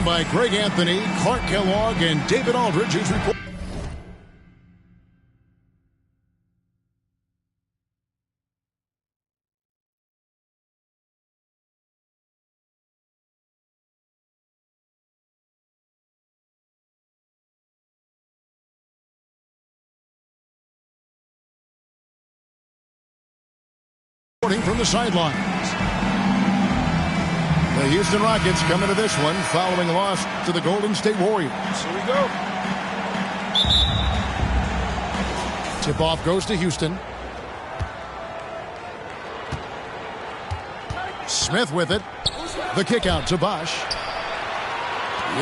joined by Greg Anthony, Clark Kellogg, and David Aldridge, who's reporting. From the sidelines. The Houston Rockets coming to this one following a loss to the Golden State Warriors. Here we go. Tip-off goes to Houston. Smith with it. The kick out to Bosh.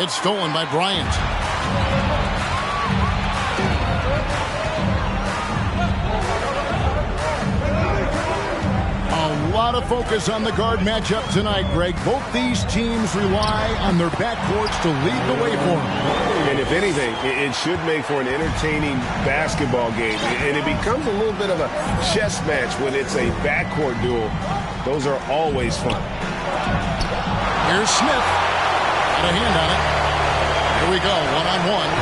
It's stolen by Bryant. A lot of focus on the guard matchup tonight, Greg. Both these teams rely on their backcourts to lead the way for them. And if anything, it should make for an entertaining basketball game. And it becomes a little bit of a chess match when it's a backcourt duel. Those are always fun. Here's Smith. Got a hand on it. Here we go, one-on-one.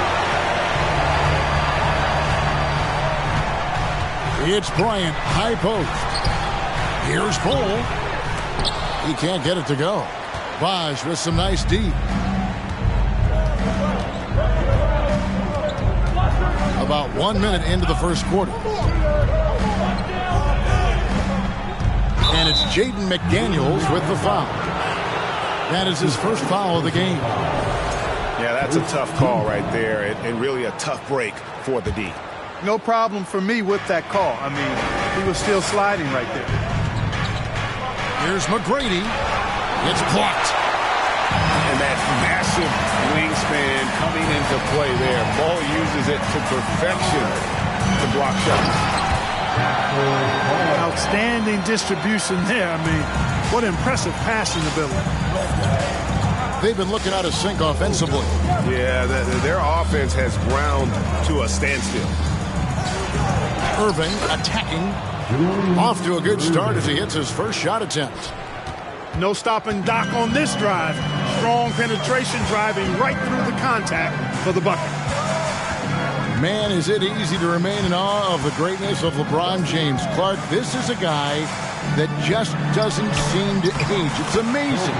It's Bryant, high post. Here's Cole. He can't get it to go. Bosh with some nice D. About 1 minute into the first quarter. And it's Jaden McDaniels with the foul. That is his first foul of the game. Yeah, that's a tough call right there, and really a tough break for the D. No problem for me with that call. I mean, he was still sliding right there. Here's McGrady. It's blocked. And that massive wingspan coming into play there. Ball uses it to perfection to block shots. Outstanding distribution there. I mean, what impressive passing ability. They've been looking out of sync offensively. Yeah, their offense has ground to a standstill. Irving attacking. Off to a good start as he hits his first shot attempt. No stopping Doc on this drive. Strong penetration driving right through the contact for the bucket. Man, is it easy to remain in awe of the greatness of LeBron James. Clark, this is a guy that just doesn't seem to age. It's amazing.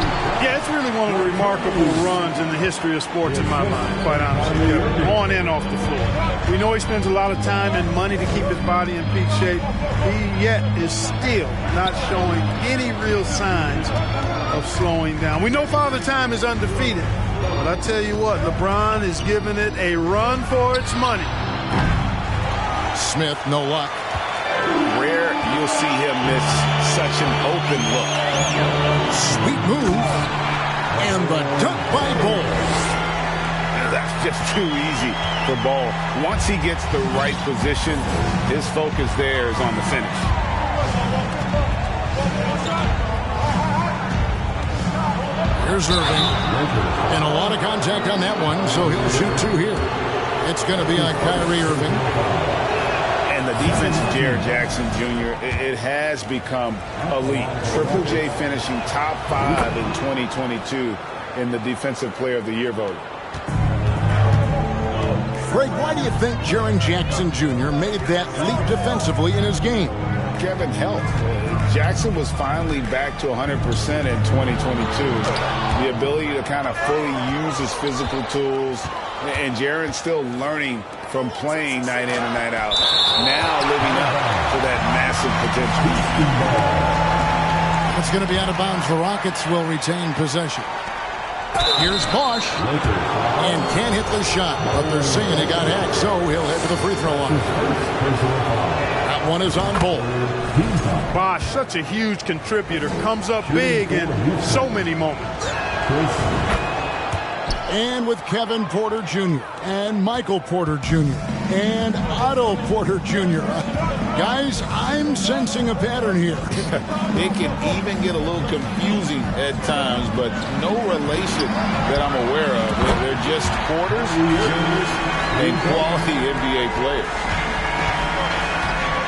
Yeah, it's really one of the remarkable runs in the history of sports in my mind, quite honestly. On and off the floor. We know he spends a lot of time and money to keep his body in peak shape. He yet is still not showing any real signs of slowing down. We know Father Time is undefeated, but I tell you what, LeBron is giving it a run for its money. Smith, no luck. Rare you'll see him miss such an open look. Sweet move. And the dunk by Ball. That's just too easy for Ball. Once he gets the right position, his focus there is on the finish. Here's Irving. And a lot of contact on that one, so he'll shoot two here. It's going to be on Kyrie Irving. And the defense of Jaren Jackson Jr., it has become elite. Triple J finishing top 5 in 2022 in the Defensive Player of the Year voting. Greg, why do you think Jaren Jackson Jr. made that leap defensively in his game? Kevin health. Jackson was finally back to 100% in 2022. The ability to kind of fully use his physical tools. And Jaren's still learning from playing night in and night out. Now living up to that massive potential. It's going to be out of bounds. The Rockets will retain possession. Here's Bosh. And can't hit the shot, but they're saying he got hacked, so he'll head to the free throw line. That one is on Bull. Bosh, such a huge contributor, comes up big in so many moments. And with Kevin Porter Jr. and Michael Porter Jr. and Otto Porter Jr. Guys, I'm sensing a pattern here. It can even get a little confusing at times, but no relation that I'm aware of. They're just Porters, Juniors, and quality NBA players.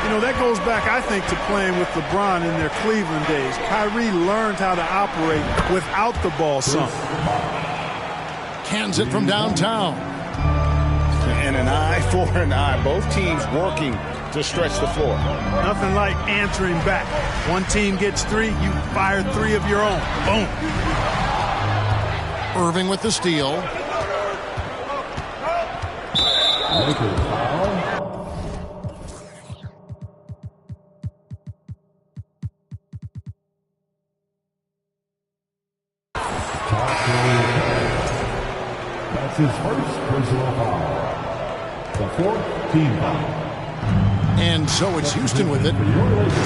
You know, that goes back, I think, to playing with LeBron in their Cleveland days. Kyrie learned how to operate without the ball some. Hands it from downtown. And an eye for an eye. Both teams working to stretch the floor. Nothing like answering back. One team gets 3, you fire 3 of your own. Boom. Irving with the steal. That's his first personal foul. The 4th team foul. And so it's Houston with it,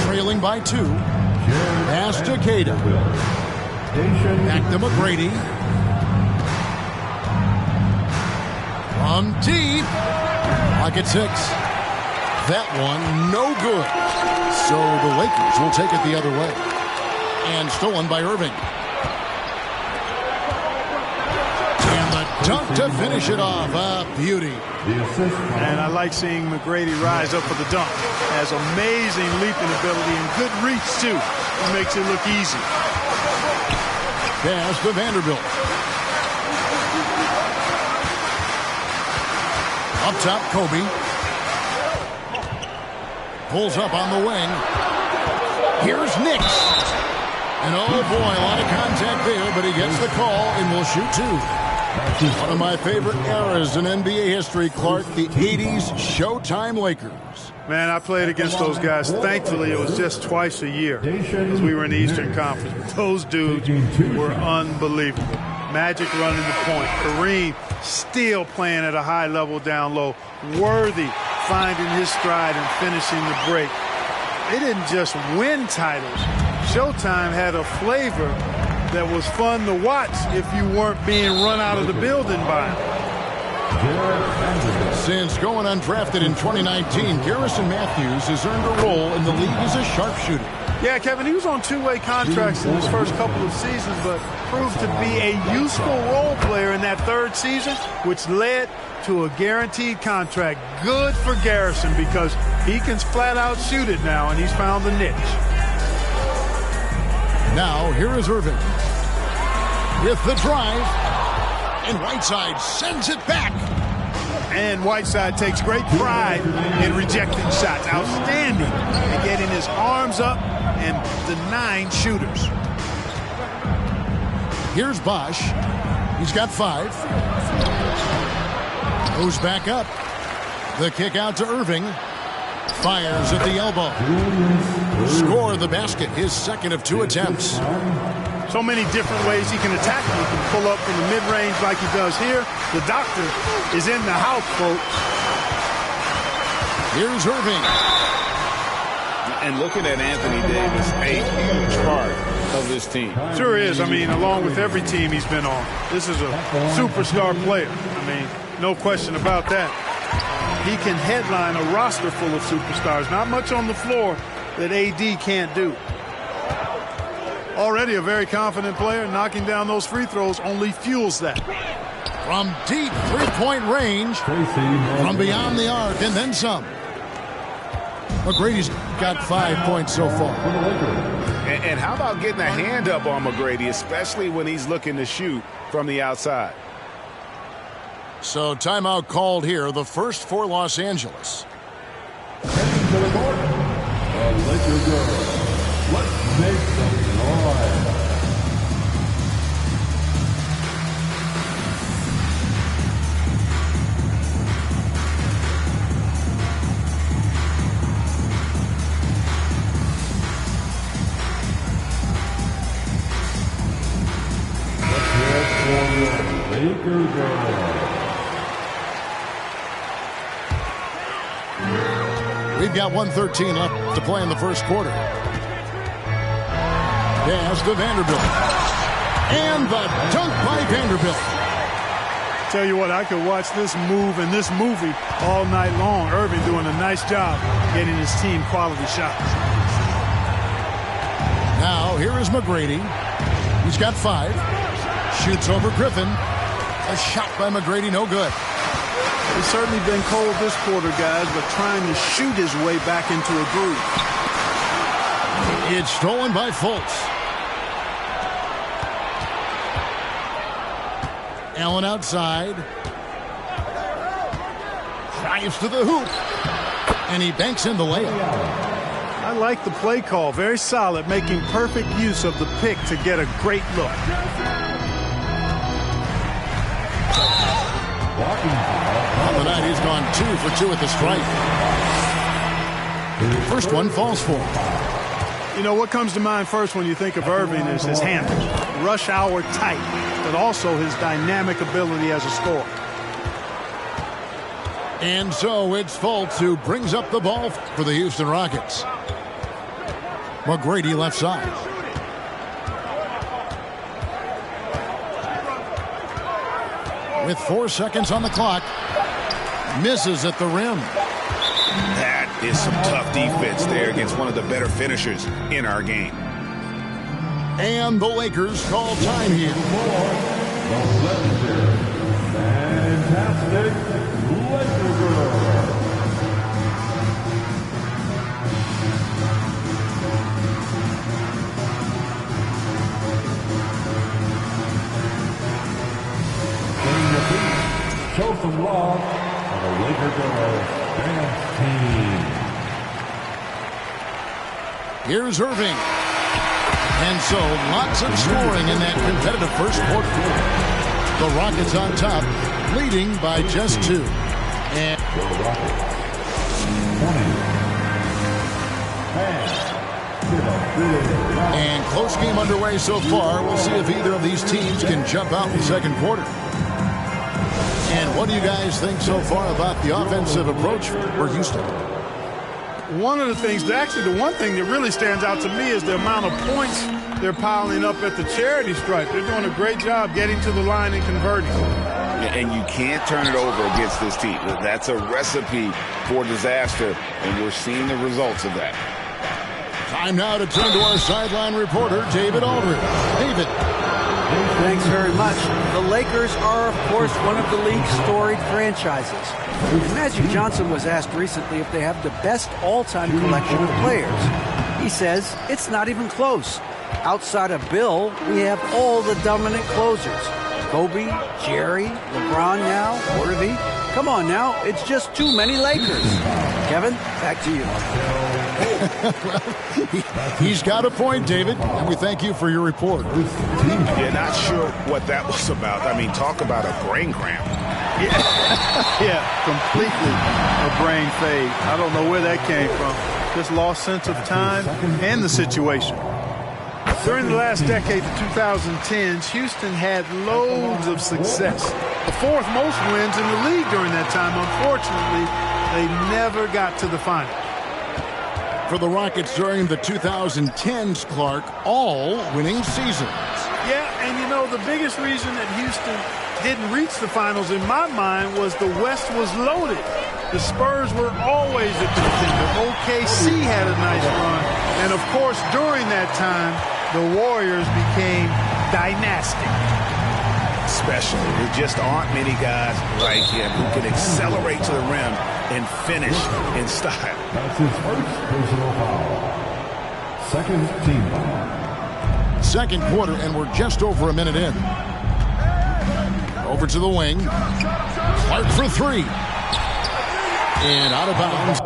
trailing by 2. Pass to Queta. Back to McGrady. From deep. Pocket 6. That one, no good. So the Lakers will take it the other way. And stolen by Irving. And the dunk to finish it off. A beauty. And I like seeing McGrady rise up for the dunk. Has amazing leaping ability and good reach, too. It makes it look easy. Pass to Vanderbilt. Up top, Kobe. Pulls up on the wing. Here's Nix. And oh boy, a lot of contact there, but he gets the call and will shoot 2. One of my favorite eras in NBA history, Clark, the 80s Showtime Lakers. Man, I played against those guys. Thankfully, it was just twice a year as we were in the Eastern Conference. But those dudes were unbelievable. Magic running the point. Kareem still playing at a high level down low. Worthy finding his stride and finishing the break. They didn't just win titles. Showtime had a flavor that was fun to watch if you weren't being run out of the building by him. Since going undrafted in 2019, Garrison Matthews has earned a role in the league as a sharpshooter. Yeah, Kevin, he was on 2-way contracts in his first couple of seasons, but proved to be a useful role player in that 3rd season, which led to a guaranteed contract. Good for Garrison because he can flat out shoot it now, and he's found the niche. Now, here is Irving with the drive, and Whiteside sends it back. And Whiteside takes great pride in rejecting shots. Outstanding at getting his arms up and denying shooters. Here's Bosch. He's got 5. Goes back up. The kick out to Irving. Fires at the elbow. Score the basket, his 2nd of 2 attempts. So many different ways he can attack. He can pull up from the mid-range like he does here. The doctor is in the house, folks. Here's Irving. And looking at Anthony Davis, a huge part of this team. Sure is. I mean, along with every team he's been on. This is a superstar player. I mean, no question about that. He can headline a roster full of superstars. Not much on the floor that AD can't do. Already a very confident player. Knocking down those free throws only fuels that. From deep 3-point range, from beyond the arc, and then some. McGrady's got 5 points so far. And how about getting a hand up on McGrady, especially when he's looking to shoot from the outside? So timeout called here, the first for Los Angeles. Heading to the court, the Lakers girls. Let's make some noise. Let's hear it for the Lakers girls. We've got 1:13 left to play in the first quarter. Pass to Vanderbilt. And the dunk by Vanderbilt. Tell you what, I could watch this move and this movie all night long. Irving doing a nice job getting his team quality shots. Now, here is McGrady. He's got 5. Shoots over Griffin. A shot by McGrady, no good. It's certainly been cold this quarter, guys, but trying to shoot his way back into a groove. It's stolen by Fultz. Allen outside. Drives to the hoop. And he banks in the layup. I like the play call. Very solid, making perfect use of the pick to get a great look. On the night, he's gone 2 for 2 at the stripe. First one falls for him. You know, what comes to mind first when you think of Irving is his handle. Rush hour tight, but also his dynamic ability as a scorer. And so it's Fultz who brings up the ball for the Houston Rockets. McGrady left side. With 4 seconds on the clock. Misses at the rim. That is some tough defense there against one of the better finishers in our game. And the Lakers call time here. Fantastic Laker girl. Show some love for the Laker girls dance team. Here's Irving. And so lots of scoring in that competitive first quarter. The Rockets on top, leading by just 2. And The Rockets 20. And close game underway so far. We'll see if either of these teams can jump out in the second quarter. And what do you guys think so far about the offensive approach for Houston? One of the things, actually the one thing that really stands out to me is the amount of points they're piling up at the charity stripe. They're doing a great job getting to the line and converting. And you can't turn it over against this team. That's a recipe for disaster, and we're seeing the results of that. Time now to turn to our sideline reporter, David Aldridge. David. Thanks very much. The Lakers are, of course, one of the league's storied franchises. Magic Johnson was asked recently if they have the best all-time collection of players. He says it's not even close. Outside of Bill, we have all the dominant closers. Kobe, Jerry, LeBron now, Worthy. Come on now, it's just too many Lakers. Kevin, back to you. Well, he's got a point, David, and we thank you for your report. Yeah, not sure what that was about. I mean, talk about a brain cramp. Yeah, completely a brain fade. I don't know where that came from. Just lost sense of time and the situation. During the last decade, the 2010s, Houston had loads of success. The 4th most wins in the league during that time. Unfortunately, they never got to the final. For the Rockets during the 2010s, Clark, all winning seasons. Yeah, and you know, the biggest reason that Houston didn't reach the finals, in my mind, was the West was loaded. The Spurs were always a contender. OKC had a nice run. And, of course, during that time, the Warriors became dynastic. Special. There just aren't many guys like him who can accelerate to the rim and finish in style. That's his first personal foul. Second team foul. Second quarter, and we're just over a minute in. Over to the wing. Clark for 3. And out of bounds.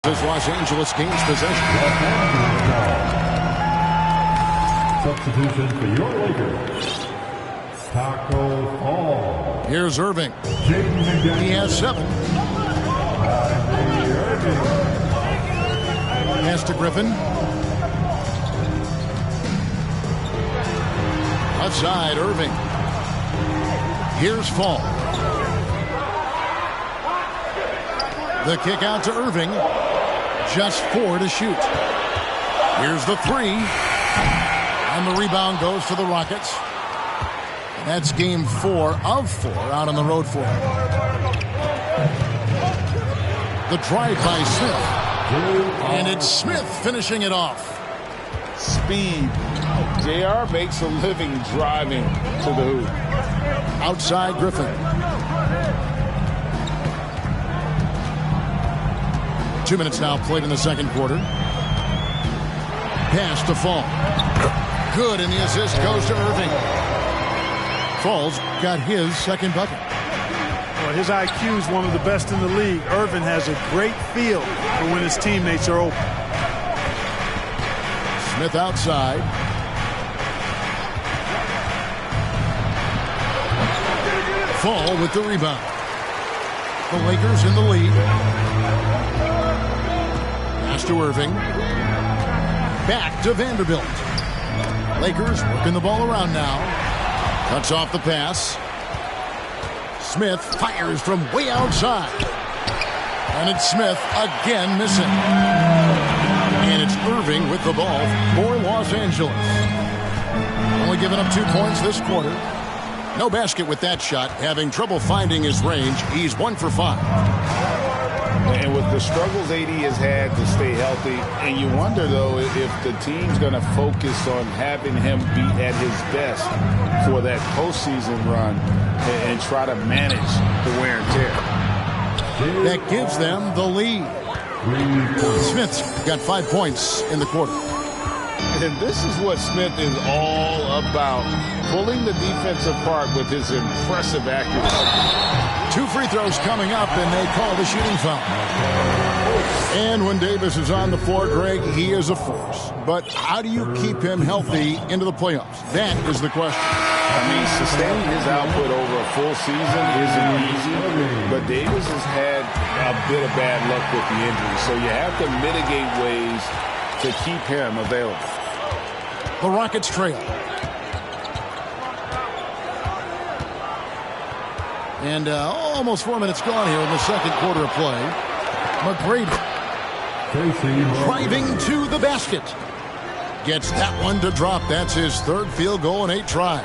This Los Angeles gains possession. Substitution for your Lakers. Taco Fall. Here's Irving. He has 7. Pass to Griffin. Left side, Irving. Here's Fall. The kick out to Irving. Just 4 to shoot. Here's the 3. And the rebound goes to the Rockets. And that's game 4 of 4 out on the road for him. The drive by Smith. And it's Smith finishing it off. speed. JR makes a living driving to the hoop. Outside Griffin. 2 minutes now played in the second quarter. Pass to Fall. Good, and the assist goes to Irving. Fall's got his second bucket. Well, his IQ is one of the best in the league. Irvin has a great feel for when his teammates are open. Smith outside. Fall with the rebound. The Lakers in the lead. Pass to Irving. Back to Vanderbilt. Lakers working the ball around now. Cuts off the pass. Smith fires from way outside. And it's Smith again missing. And it's Irving with the ball for Los Angeles. Only giving up 2 points this quarter. No basket with that shot. Having trouble finding his range. He's 1 for 5. And with the struggles AD has had to stay healthy, and you wonder, though, if the team's going to focus on having him be at his best for that postseason run and try to manage the wear and tear. That gives them the lead. Smith's got 5 points in the quarter. And this is what Smith is all about, pulling the defense apart with his impressive accuracy. 2 free throws coming up, and they call the shooting foul. And when Davis is on the floor, Greg, he is a force. But how do you keep him healthy into the playoffs? That is the question. I mean, sustaining his output over a full season isn't easy, but Davis has had a bit of bad luck with the injury, so you have to mitigate ways to keep him available. The Rockets trail. And almost 4 minutes gone here in the second quarter of play. McGrady driving to the basket. Gets that one to drop. That's his third field goal in 8 tries.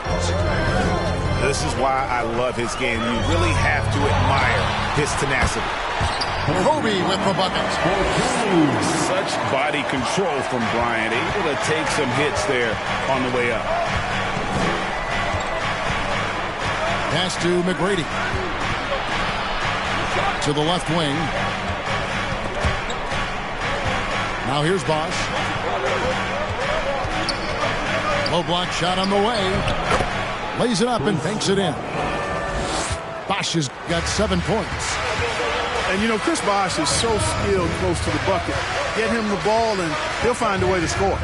This is why I love his game. You really have to admire his tenacity. Kobe with the bucket. Such body control from Bryant. Able to take some hits there on the way up. Pass to McGrady. To the left wing. Now here's Bosch. Low block shot on the way. Lays it up and banks it in. Bosch has got 7 points. And, you know, Chris Bosch is so skilled close to the bucket. Get him the ball, and he'll find a way to score.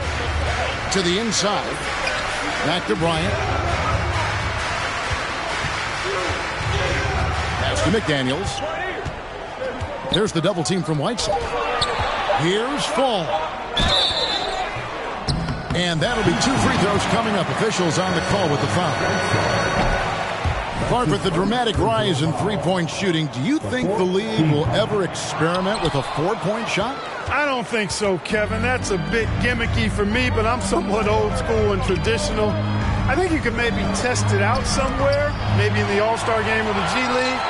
To the inside. Back to Bryant. Pass to McDaniels. There's the double team from Whiteside. Here's Fall. And that'll be 2 free throws coming up. Officials on the call with the foul. Clark, with the dramatic rise in three-point shooting, do you think the league will ever experiment with a 4-point shot? I don't think so, Kevin. That's a bit gimmicky for me, but I'm somewhat old school and traditional. I think you could maybe test it out somewhere, maybe in the All-Star game or the G League.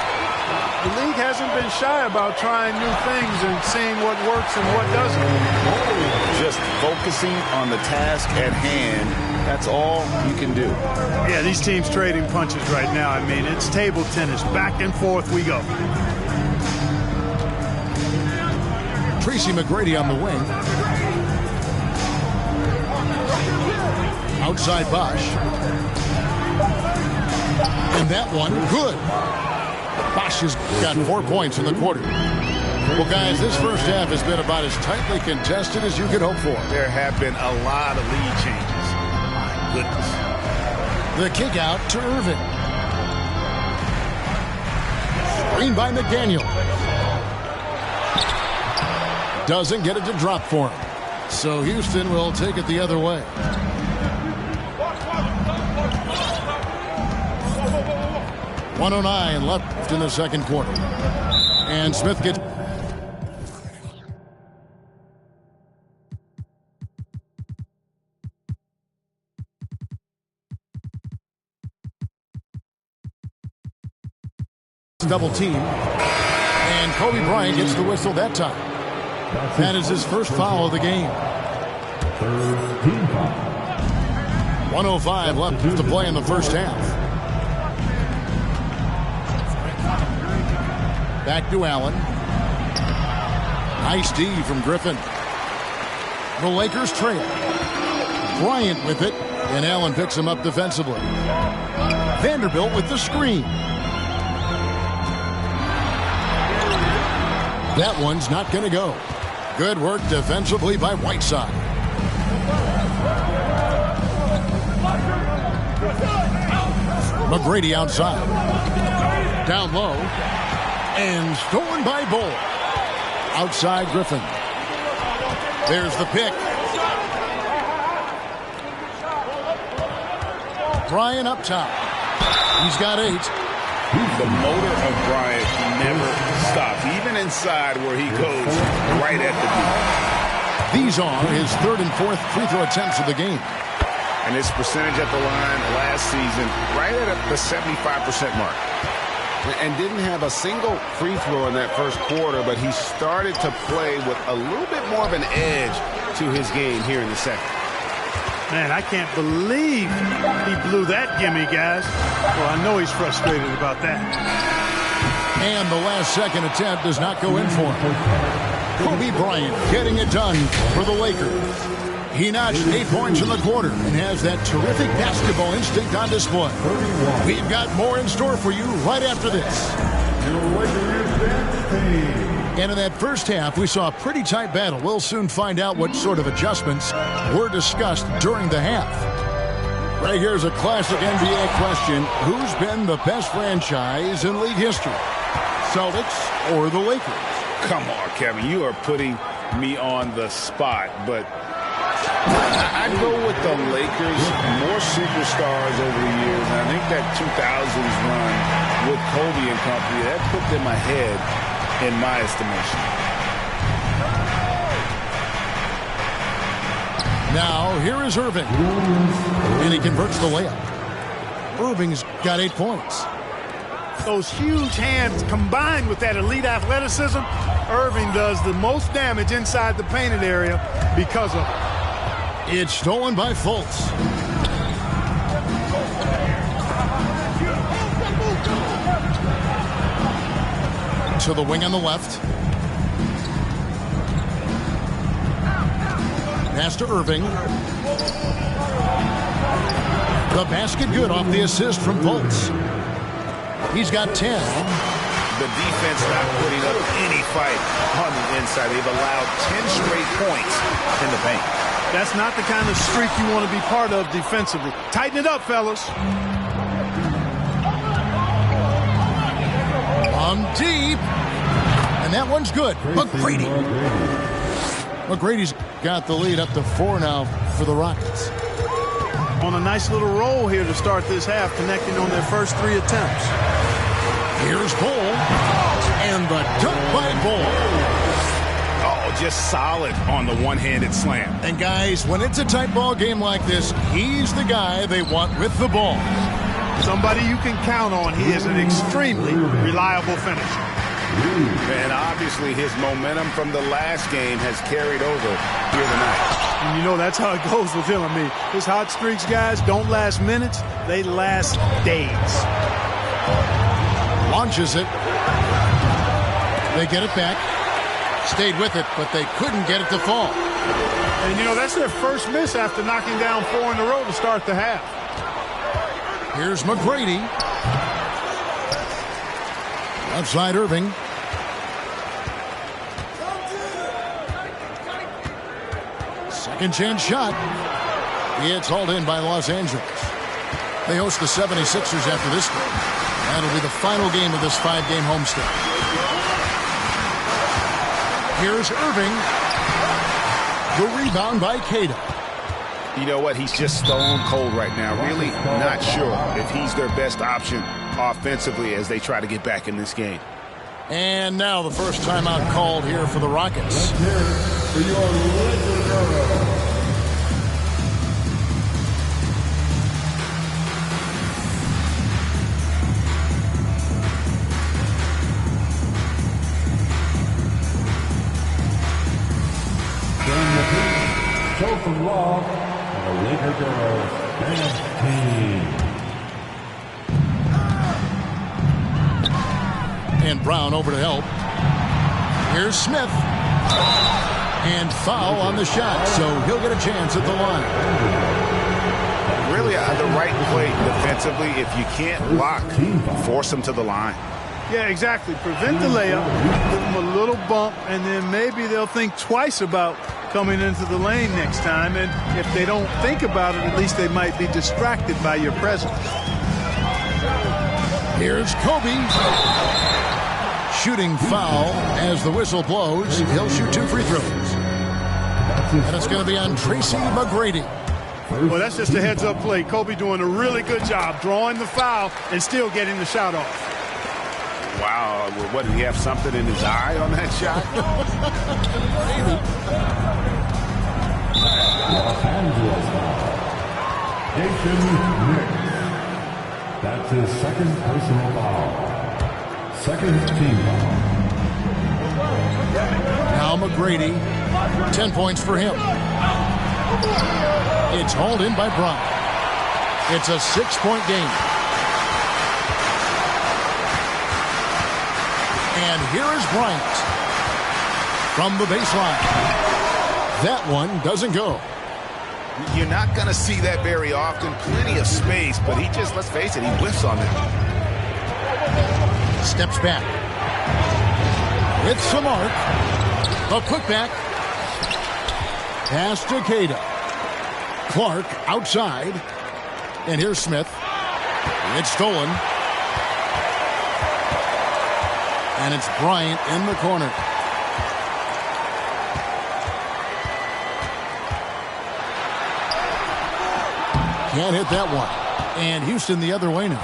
The league hasn't been shy about trying new things and seeing what works and what doesn't. Just focusing on the task at hand, that's all you can do. Yeah, these teams trading punches right now. I mean, it's table tennis. Back and forth we go. Tracy McGrady on the wing. Outside Bosch. And that one, good. Bosch has got 4 points in the quarter. Well, guys, this first half has been about as tightly contested as you could hope for. There have been a lot of lead changes. My goodness. The kick out to Irving. Screen by McDaniel. Doesn't get it to drop for him. So Houston will take it the other way. .109 left in the second quarter. And Smith gets... double team. And Kobe Bryant gets the whistle that time. That is his first foul of the game. Third team foul. 1:05 left to play in the first half. Back to Allen. Nice D from Griffin. The Lakers trail. Bryant with it, and Allen picks him up defensively. Vanderbilt with the screen. That one's not going to go. Good work defensively by Whiteside. McGrady outside. Down low. And stolen by Bull. Outside Griffin. There's the pick. Bryant up top. He's got 8. The motor of Bryant never stops, even inside where he goes right at the D. These are his 3rd and 4th free throw attempts of the game. And his percentage at the line last season right at the 75% mark. And didn't have a single free throw in that first quarter, but he started to play with a little bit more of an edge to his game here in the second. Man, I can't believe he blew that gimme, guys. Well, I know he's frustrated about that. And the last second attempt does not go in for him. Kobe Bryant getting it done for the Lakers. He notched 8 points in the quarter and has that terrific basketball instinct on display. We've got more in store for you right after this. And in that first half, we saw a pretty tight battle. We'll soon find out what sort of adjustments were discussed during the half. Right here's a classic NBA question. Who's been the best franchise in league history? Celtics or the Lakers? Come on, Kevin. You are putting me on the spot, but I'd go with the Lakers. More superstars over the years, and I think that 2000s run with Kobe and company, that put them ahead in my estimation. Now, here is Irving. And he converts the layup. Irving's got 8 points. Those huge hands combined with that elite athleticism, Irving does the most damage inside the painted area because of it. It's stolen by Fultz. To the wing on the left. Pass to Irving. The basket good off the assist from Fultz. He's got 10. The defense not putting up any fight on the inside. They've allowed 10 straight points in the paint. That's not the kind of streak you want to be part of defensively. Tighten it up, fellas. Deep. And that one's good. McGrady. McGrady's got the lead up to 4 now for the Rockets. On a nice little roll here to start this half, connecting on their first 3 attempts. Here's Bull. And the dunk by Bull. Oh, just solid on the one-handed slam. And guys, when it's a tight ball game like this, he's the guy they want with the ball. Somebody you can count on. He is an extremely reliable finisher. And obviously his momentum from the last game has carried over here tonight. And you know that's how it goes with him. I mean, his hot streaks, guys, don't last minutes. They last days. Launches it. They get it back. Stayed with it, but they couldn't get it to fall. And, you know, that's their first miss after knocking down 4 in a row to start the half. Here's McGrady. Outside Irving. Second chance shot. It's hauled in by Los Angeles. They host the 76ers after this game. That'll be the final game of this 5-game homestand. Here's Irving. The rebound by Cato. You know what? He's just stone cold right now. Really not sure if he's their best option offensively as they try to get back in this game. And now the first timeout called here for the Rockets. For your from Ross. Laker girls, Dynasty. And Brown over to help. Here's Smith. And foul on the shot, so he'll get a chance at the line. Really the right play defensively. If you can't block, force them to the line. Yeah, exactly. Prevent the layup, give them a little bump, and then maybe they'll think twice about coming into the lane next time. And if they don't think about it, at least they might be distracted by your presence. Here's Kobe. Shooting foul as the whistle blows. He'll shoot 2 free throws. And it's going to be on Tracy McGrady. Well, that's just a heads-up play. Kobe doing a really good job drawing the foul and still getting the shot off. Wow, what, did he have something in his eye on that shot? Los Angeles foul. Jason Nix. That's his second personal foul. Second team foul. Now McGrady, 10 points for him. It's hauled in by Bryant. It's a 6-point game. And here is Bryant from the baseline. That one doesn't go. You're not going to see that very often. Plenty of space, but he just, let's face it, he whiffs on that. Steps back. It's the mark. A putback. Pass to Queta. Clark outside. And here's Smith. It's stolen. And it's Bryant in the corner. Can't hit that one. And Houston the other way now.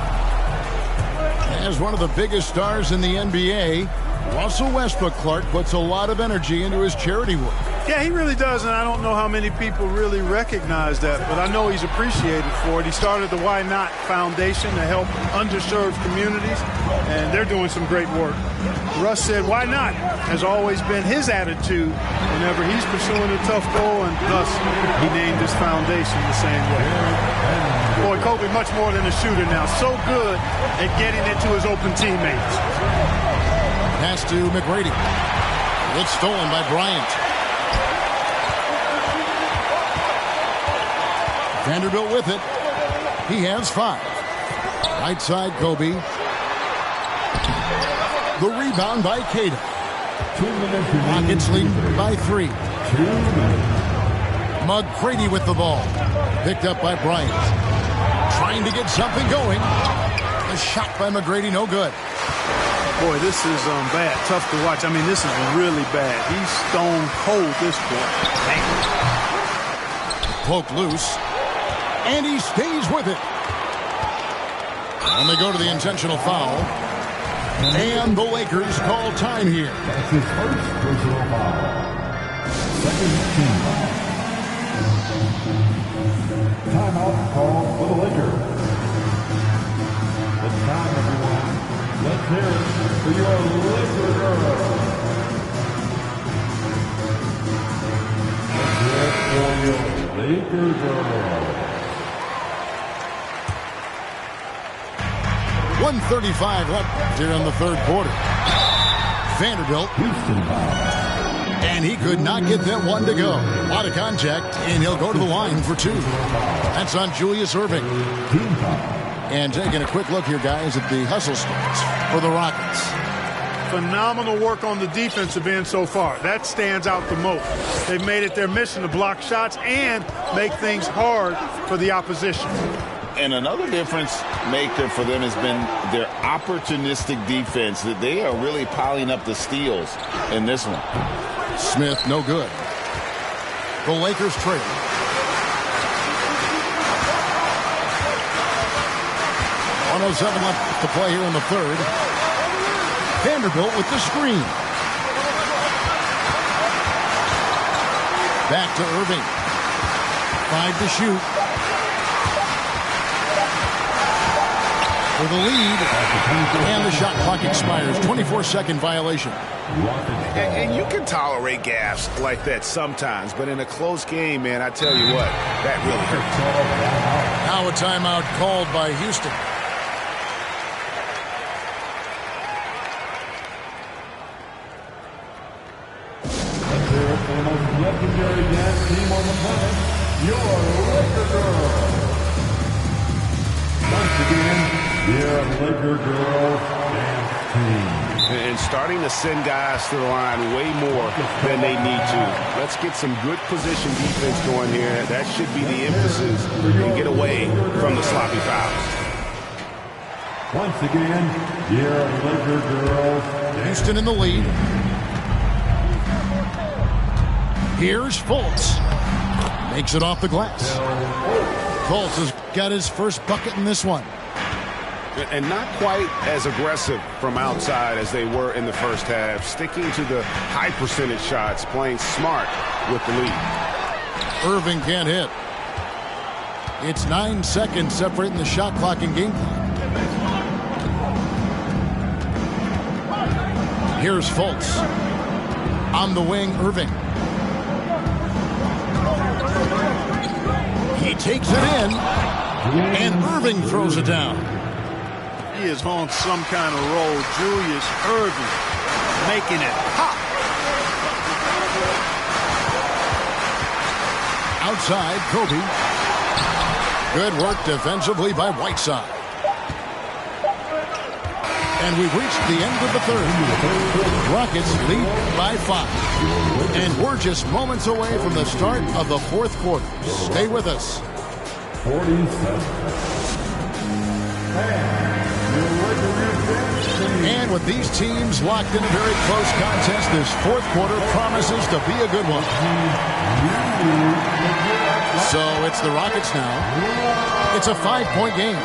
As one of the biggest stars in the NBA, Russell Westbrook, Clark, puts a lot of energy into his charity work. Yeah, he really does, and I don't know how many people really recognize that, but I know he's appreciated for it. He started the Why Not Foundation to help underserved communities, and they're doing some great work. Russ said, why not? Has always been his attitude whenever he's pursuing a tough goal, and thus he named his foundation the same way. Boy, Kobe, much more than a shooter now. So good at getting it to his open teammates. Pass to McGrady. It's stolen by Bryant. Vanderbilt with it. He has 5. Right side, Kobe. The rebound by Queta. Rockets lead by 3. McGrady with the ball. Picked up by Bryant. Trying to get something going. A shot by McGrady, no good. Boy, this is bad. Tough to watch. I mean, this is really bad. He's stone cold this point. Poke loose. And he stays with it. And they go to the intentional foul. And the Lakers call time here. That's his first personal foul. Second team foul. Timeout called for the Lakers. It's time, everyone. Let's hear it for your Laker girls. Let's hear it for your Laker girls. 1:35 left here in the third quarter. Vanderbilt. And he could not get that one to go. A lot of contact, and he'll go to the line for 2. That's on Julius Erving. And taking a quick look here, guys, at the hustle stats for the Rockets. Phenomenal work on the defensive end so far. That stands out the most. They've made it their mission to block shots and make things hard for the opposition. And another difference maker for them has been their opportunistic defense. That they are really piling up the steals in this one. Smith, no good. The Lakers trail. .107 left to play here in the third. Vanderbilt with the screen. Back to Erving. 5 to shoot. For the lead. And the shot clock expires. 24-second violation. And you can tolerate gaffes like that sometimes, but in a close game, man, I tell you what, that really hurts. Now a timeout called by Houston. Let's hear it for the most legendary dance team on the planet, your Laker Girls. Once again, your Laker Girls dance team. And starting to send guys to the line way more than they need to. Let's get some good position defense going here. That should be the emphasis and get away from the sloppy fouls. Once again, your Laker Girls. Houston in the lead. Here's Fultz. Makes it off the glass. Fultz has got his first bucket in this one. And not quite as aggressive from outside as they were in the first half. Sticking to the high percentage shots, playing smart with the lead. Irving can't hit. It's 9 seconds separating the shot clock and game clock. Here's Fultz. On the wing, Irving. He takes it in, and Irving throws it down. He is on some kind of roll. Julius Irving making it pop. Outside, Kobe. Good work defensively by Whiteside. And we've reached the end of the third. Rockets lead by 5. And we're just moments away from the start of the fourth quarter. Stay with us. 47. And with these teams locked in a very close contest, this fourth quarter promises to be a good one. So it's the Rockets now. It's a 5-point game.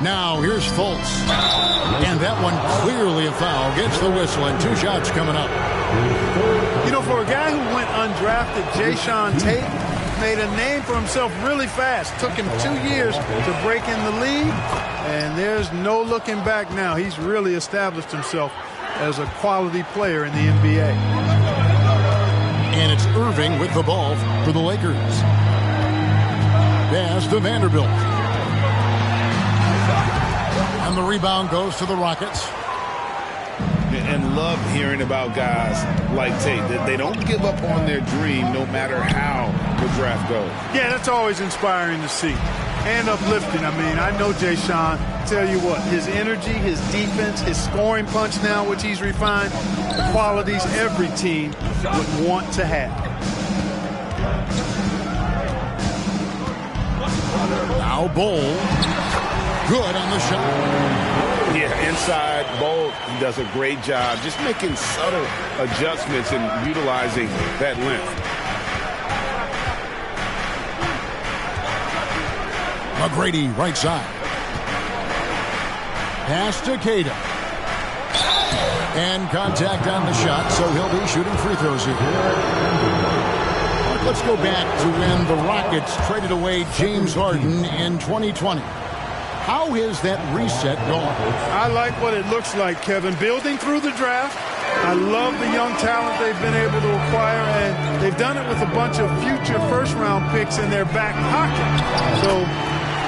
Now here's Fultz. And that one clearly a foul. Gets the whistle and 2 shots coming up. You know, for a guy who went undrafted, Jayshawn Tate made a name for himself really fast. Took him 2 years to break in the league, and there's no looking back now. He's really established himself as a quality player in the NBA. And it's Irving with the ball for the Lakers. Pass to Vanderbilt. And the rebound goes to the Rockets. And love hearing about guys like Tate, that they don't give up on their dream no matter how the draft goes. Yeah, that's always inspiring to see. And uplifting. I mean, I know Jayshawn. Tell you what, his energy, his defense, his scoring punch now, which he's refined, the qualities every team would want to have. Now Bol. Good on the shot. Yeah, inside, Bol does a great job just making subtle adjustments and utilizing that length. McGrady, right side. Pass to Queta. And contact on the shot, so he'll be shooting free throws here. Let's go back to when the Rockets traded away James Harden in 2020. How has that reset gone? I like what it looks like, Kevin. Building through the draft. I love the young talent they've been able to acquire, and they've done it with a bunch of future first-round picks in their back pocket. So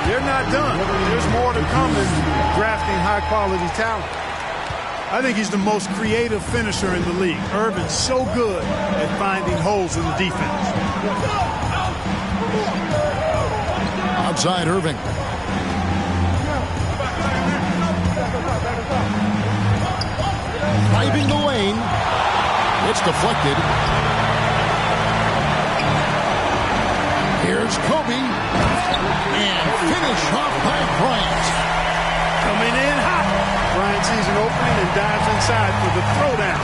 they're not done. There's more to come in drafting high-quality talent. I think he's the most creative finisher in the league. Irvin's so good at finding holes in the defense. Outside Irving. Driving the lane. It's deflected. Here's Kobe. And finish off by Bryant. Coming in hot. Bryant sees an opening and dives inside for the throwdown.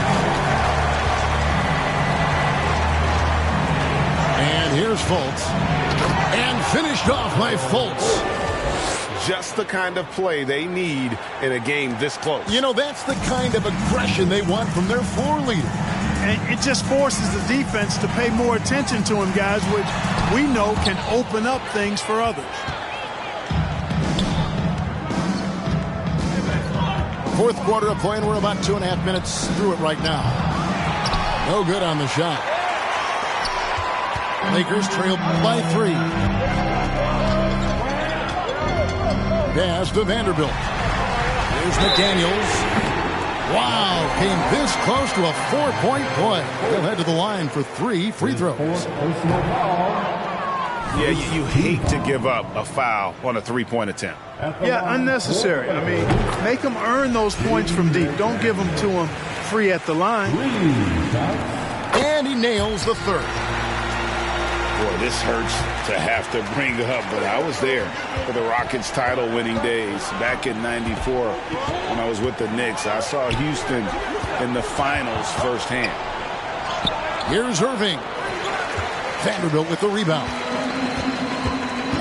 And here's Fultz. And finished off by Fultz. Just the kind of play they need in a game this close. You know, that's the kind of aggression they want from their floor leader. And it just forces the defense to pay more attention to him, guys, which we know can open up things for others. Fourth quarter of play, and we're about 2.5 minutes through it right now. No good on the shot. Lakers trail by 3. Pass to Vanderbilt. Here's McDaniels. Wow, came this close to a 4-point play. He'll head to the line for 3 free throws. Yeah, you hate to give up a foul on a three-point attempt. Yeah, unnecessary. I mean, make them earn those points from deep. Don't give them to them free at the line. And he nails the third. Boy, this hurts to have to bring up, but I was there for the Rockets title-winning days back in '94 when I was with the Knicks. I saw Houston in the finals firsthand. Here's Irving. Vanderbilt with the rebound.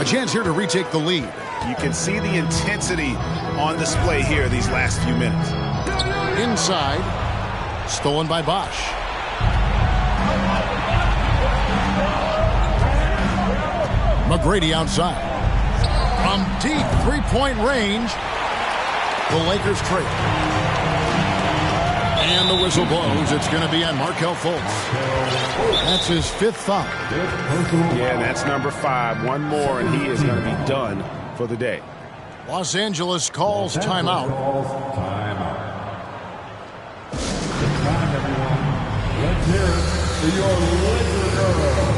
A chance here to retake the lead. You can see the intensity on display here these last few minutes. Inside. Stolen by Bosch. McGrady outside. From deep three-point range, the Lakers trail. And the whistle blows. It's going to be on Markelle Fultz. That's his 5th foul. Yeah, that's number 5. One more, and he is going to be done for the day. Los Angeles calls timeout. It's time, everyone. Let's hear it for your Laker girl.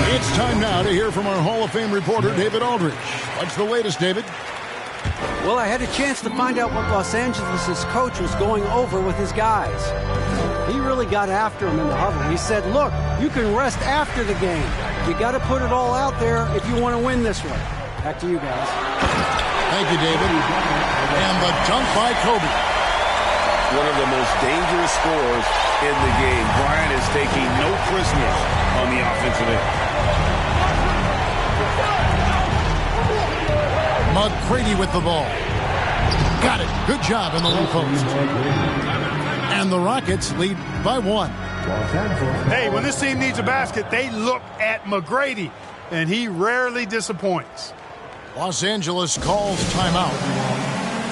It's time now to hear from our Hall of Fame reporter, David Aldridge. What's the latest, David? Well, I had a chance to find out what Los Angeles' coach was going over with his guys. He really got after him in the huddle. He said, look, you can rest after the game. You got to put it all out there if you want to win this one. Back to you guys. Thank you, David. And the dunk by Kobe. One of the most dangerous scorers in the game. Bryant is taking no prisoners on the offensive end. McGrady with the ball. Got it. Good job in the low post. And the Rockets lead by 1. Hey, when this team needs a basket, they look at McGrady, and he rarely disappoints. Los Angeles calls timeout.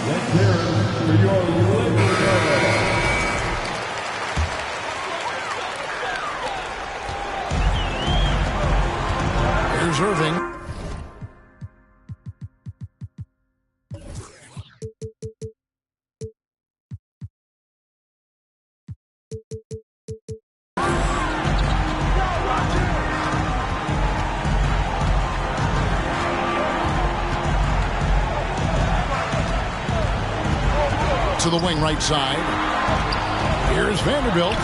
Let's hear it for your Laker girl. Here's Irving. To the wing right side. Here's Vanderbilt.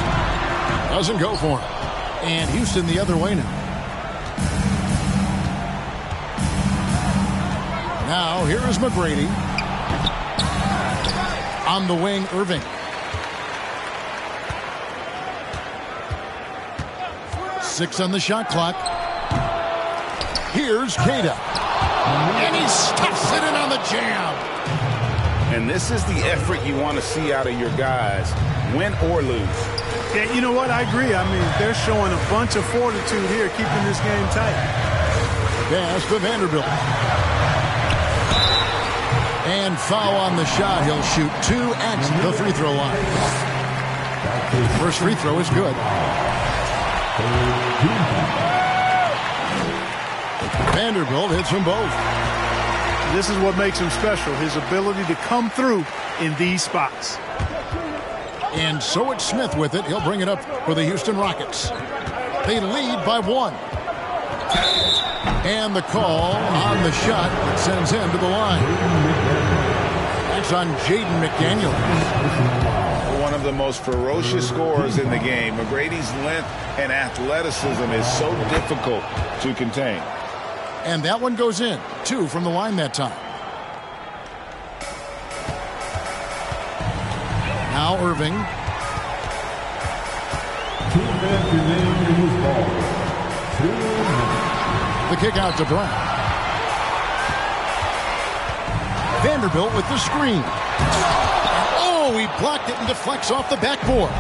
Doesn't go for him. And Houston the other way now. Now here is McGrady. On the wing, Irving. 6 on the shot clock. Here's Queta. And he stuffs it in on the jam. And this is the effort you want to see out of your guys, win or lose. Yeah, you know what? I agree. I mean, they're showing a bunch of fortitude here, keeping this game tight. Pass to Vanderbilt. And foul on the shot. He'll shoot 2 at the free throw line. First free throw is good. Vanderbilt hits them both. This is what makes him special, his ability to come through in these spots. And so it's Smith with it. He'll bring it up for the Houston Rockets. They lead by 1. And the call on the shot that sends him to the line. That's on Jaden McDaniels. One of the most ferocious scorers in the game. McGrady's length and athleticism is so difficult to contain. And that one goes in. 2 from the line that time. Now Irving. The kick out to Bryant. Vanderbilt with the screen. Oh, he blocked it and deflects off the backboard.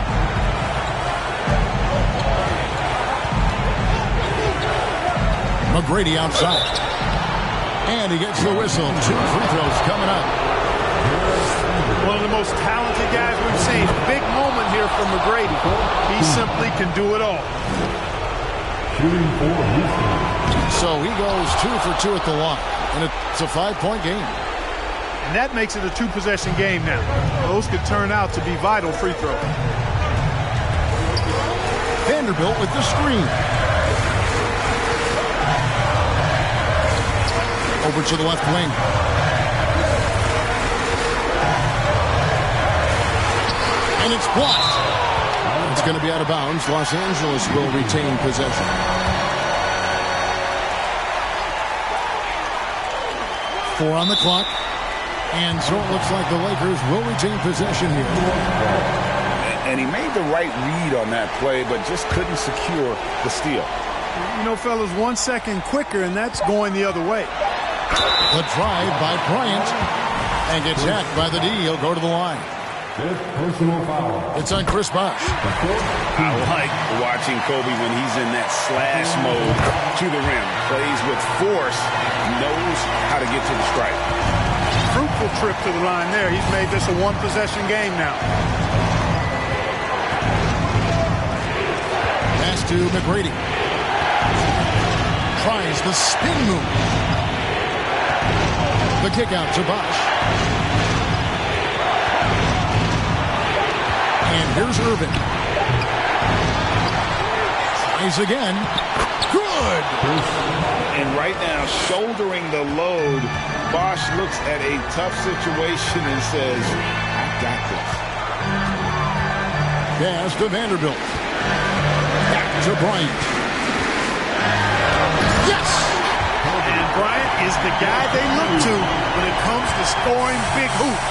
McGrady outside. And he gets the whistle. 2 free throws coming up. One of the most talented guys we've seen. Big moment here from McGrady. He simply can do it all. So he goes 2 for 2 at the line. And it's a 5-point game. And that makes it a 2-possession game now. Those could turn out to be vital free throws. Vanderbilt with the screen. Over to the left wing. And it's blocked. It's going to be out of bounds. Los Angeles will retain possession. Four on the clock. And so it looks like the Lakers will retain possession here. And he made the right read on that play, but just couldn't secure the steal. You know, fellas, 1 second quicker, and that's going the other way. The drive by Bryant. And gets hacked by the D. He'll go to the line. Personal foul. It's on Chris Bosh. I like watching Kobe when he's in that slash mode to the rim. Plays with force, knows how to get to the stripe. Fruitful trip to the line there. He's made this a 1-possession game now. Pass to McGrady. Tries the spin move. The kick out to Bosh. And here's Irvin. Tries again. Good. And right now, shouldering the load, Bosh looks at a tough situation and says, I got this. Pass to Vanderbilt. Back to Bryant. Yes! And Bryant is the guy they look to when it comes to scoring big hoops.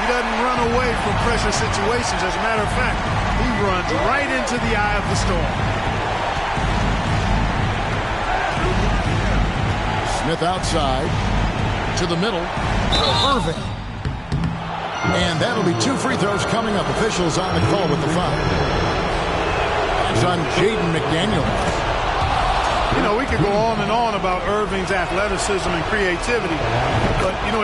He doesn't run away from pressure situations. As a matter of fact, he runs right into the eye of the storm. Smith outside to the middle. Irving. And that'll be 2 free throws coming up. Officials on the call with the foul. It's on Jaden McDaniels. You know, we could go on and on about Irving's athleticism and creativity, but, you know,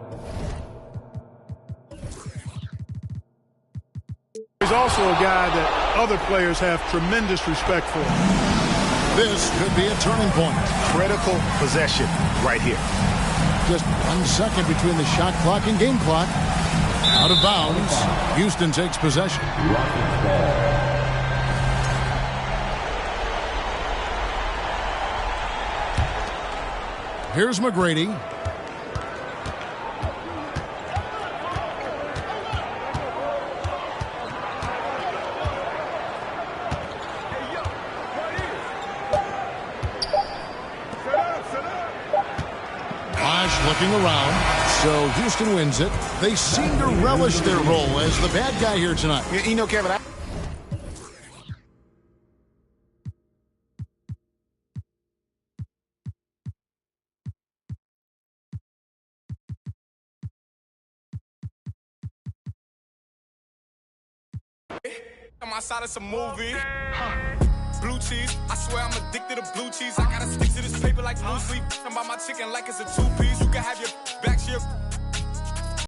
he's also a guy that other players have tremendous respect for. This could be a turning point. Critical possession right here. Just 1 second between the shot clock and game clock. Out of bounds. Houston takes possession. Here's McGrady. Bosh looking around. So Houston wins it. They seem to relish their role as the bad guy here tonight. You know, Kevin, On my side, it's a movie. Blue cheese, I swear I'm addicted to blue cheese. I gotta stick to this paper like blue sleep. I'm about my chicken like it's a 2-piece. You can have your back, your